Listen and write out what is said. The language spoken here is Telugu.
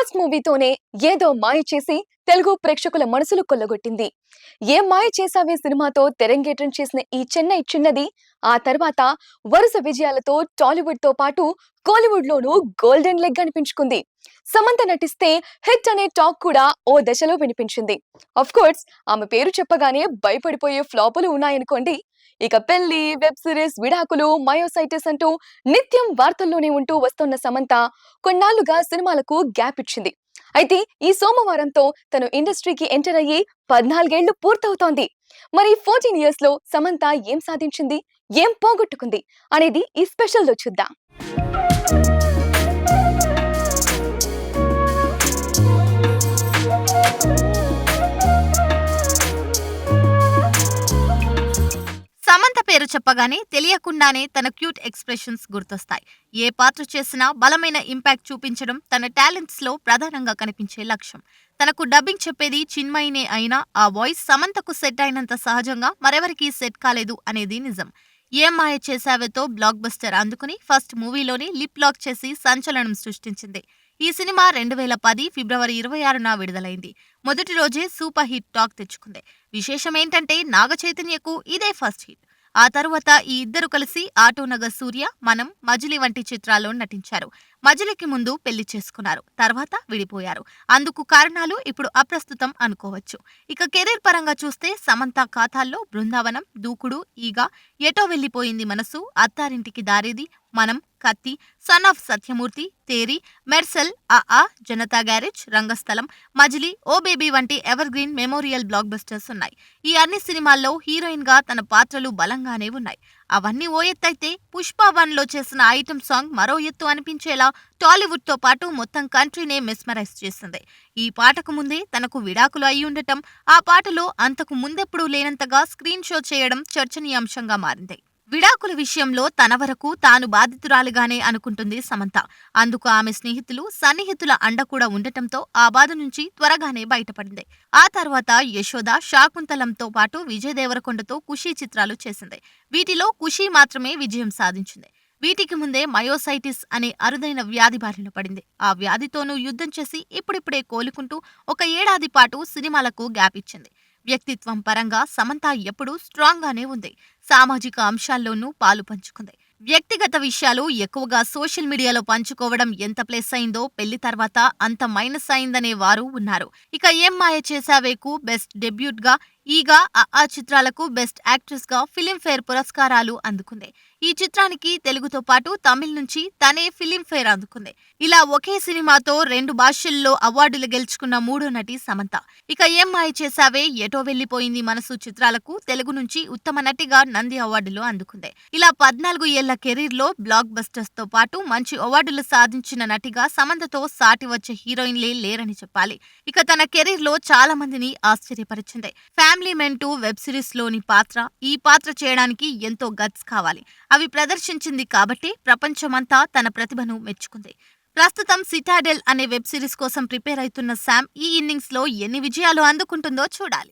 ఫస్ట్ మూవీతోనే ఏదో మాయ చేసి తెలుగు ప్రేక్షకుల మనసులు కొల్లగొట్టింది. ఏం మాయ చేసావే సినిమాతో తెరంగేట్రం చేసిన ఈ చెన్నై చిన్నది ఆ తర్వాత వరుస విజయాలతో టాలీవుడ్ తో పాటు కోలీవుడ్ లోనూ గోల్డెన్ లెగ్ అనిపించుకుంది. సమంత నటిస్తే హిట్ అనే టాక్ కూడా ఓ దశలో వినిపించింది. అఫ్ కోర్స్ ఆమె పేరు చెప్పగానే భయపడిపోయే ఫ్లాపులు ఉన్నాయనుకోండి. ఇక పెళ్లి, వెబ్ సిరీస్, విడాకులు, మయోసైటిస్ అంటూ నిత్యం వార్తల్లోనే ఉంటూ వస్తున్న సమంత కొన్నాళ్లుగా సినిమాలకు గ్యాప్ ఇచ్చింది. అయితే ఈ సోమవారంతో తను ఇండస్ట్రీకి ఎంటర్ అయ్యి 14 ఏళ్లు పూర్తవుతోంది. మరి 14 ఇయర్స్ లో సమంత ఏం సాధించింది, ఏం పోగొట్టుకుంది అనేది ఈ స్పెషల్ లో చూద్దాం. సమంత పేరు చెప్పగానే తెలియకుండానే తన క్యూట్ ఎక్స్ప్రెషన్స్ గుర్తొస్తాయి. ఏ పాత్ర చేసినా బలమైన ఇంపాక్ట్ చూపించడం తన టాలెంట్స్ లో ప్రధానంగా కనిపించే లక్ష్యం. తనకు డబ్బింగ్ చెప్పేది చిన్మయినే అయినా ఆ వాయిస్ సమంతకు సెట్ అయినంత సహజంగా మరెవరికీ సెట్ కాలేదు అనేది నిజం. ఏం మాయ చేసావేతో బ్లాక్ బస్టర్ అందుకుని ఫస్ట్ మూవీలోనే లిప్ లాక్ చేసి సంచలనం సృష్టించింది. ఈ సినిమా 2010 ఫిబ్రవరి 26న విడుదలైంది. మొదటి రోజే సూపర్ హిట్ టాక్ తెచ్చుకుంది. విశేషమేంటంటే నాగ చైతన్యకు ఇదే ఫస్ట్ హిట్. ఆ తరువాత ఈ ఇద్దరు కలిసి ఆటోనగర్ సూర్య, మనం, మజిలీ వంటి చిత్రాల్లో నటించారు. మజిలీకి ముందు పెళ్లి చేసుకున్నారు, తర్వాత విడిపోయారు. అందుకు కారణాలు ఇప్పుడు అప్రస్తుతం అనుకోవచ్చు. ఇక కెరీర్ పరంగా చూస్తే సమంత ఖాతాల్లో బృందావనం, దూకుడు, ఈగ, ఎటో వెళ్లిపోయింది మనసు, అత్తారింటికి దారేది, మనం, కత్తి, son of Satyamurthy, Theri, marshal, ఆ జనతా గ్యారేజ్, రంగస్థలం, మజిలీ, ఓ బేబీ వంటి ever green memorial black busters ఉన్నాయి. ఈ అన్ని సినిమాల్లో హీరోయిన్ గా తన పాత్రలు బలంగానే ఉన్నాయి. అవన్నీ ఓ ఎత్తైతే పుష్ప 1లో చేసిన ఐటమ్ సాంగ్ మరో ఎత్తు అనిపించేలా టాలీవుడ్ తో పాటు మొత్తం కంట్రీనే మెస్మరైజ్ చేసింది. ఈ పాటకు ముందే తనకు విడాకులు అయి ఉండటం, ఆ పాటలో అంతకు ముందెప్పుడూ లేనంతగా స్క్రీన్ షో చేయడం చర్చనీయాంశంగా మారింది. విడాకుల విషయంలో తన వరకు తాను బాధితురాలిగానే అనుకుంటుంది సమంత. అందుకు ఆమె స్నేహితులు, సన్నిహితుల అండ కూడా ఉండటంతో ఆ బాధ నుంచి త్వరగానే బయటపడింది. ఆ తర్వాత యశోద, శాకుంతలంతో పాటు విజయ్ దేవరకొండతో ఖుషీ చిత్రాలు చేసింది. వీటిలో ఖుషీ మాత్రమే విజయం సాధించింది. వీటికి ముందే మయోసైటిస్ అనే అరుదైన వ్యాధి బారిన పడింది. ఆ వ్యాధితోనూ యుద్ధం చేసి ఇప్పుడిప్పుడే కోలుకుంటూ 1 ఏడాది పాటు సినిమాలకు గ్యాప్ ఇచ్చింది. వ్యక్తిత్వం పరంగా సమంత ఎప్పుడూ స్ట్రాంగ్ గానే ఉంది. సామాజిక అంశాల్లోనూ పాలు పంచుకుంది. వ్యక్తిగత విషయాలు ఎక్కువగా సోషల్ మీడియాలో పంచుకోవడం ఎంత ప్లస్ అయిందో పెళ్లి తర్వాత అంత మైనస్ అయిందనే వారు ఉన్నారు. ఇక ఏం మాయ చేసావేకు బెస్ట్ డెబ్యూట్ గా, ఈగ, ఆ చిత్రాలకు బెస్ట్ యాక్ట్రెస్ గా ఫిలింఫేర్ పురస్కారాలు అందుకుంది. ఈ చిత్రానికి తెలుగుతో పాటు తమిళ్ నుంచి తనే ఫిలింఫేర్ అందుకుంది. ఇలా ఒకే సినిమాతో 2 భాషల్లో అవార్డులు గెలుచుకున్న 3వ నటి సమంత. ఇక ఏం మాయ చేసావే, ఎటో వెళ్లిపోయింది మనసు చిత్రాలకు తెలుగు నుంచి ఉత్తమ నటిగా నంది అవార్డులు అందుకుంది. ఇలా 14 ఏళ్ల కెరీర్ లో బ్లాక్ బస్టర్స్ తో పాటు మంచి అవార్డులు సాధించిన నటిగా సమంతతో సాటి వచ్చే హీరోయిన్లే లేరని చెప్పాలి. ఇక తన కెరీర్ లో చాలా మందిని ఆశ్చర్యపరిచింది. ఫ్యామిలీ మెన్ 2 వెబ్ సిరీస్ లోని పాత్ర, ఈ పాత్ర చేయడానికి ఎంతో గట్స్ కావాలి. అవి ప్రదర్శించింది కాబట్టి ప్రపంచమంతా తన ప్రతిభను మెచ్చుకుంది. ప్రస్తుతం సిటాడెల్ అనే వెబ్ సిరీస్ కోసం ప్రిపేర్ అవుతున్న శామ్ ఈ ఇన్నింగ్స్ లో ఎన్ని విజయాలు అందుకుంటుందో చూడాలి.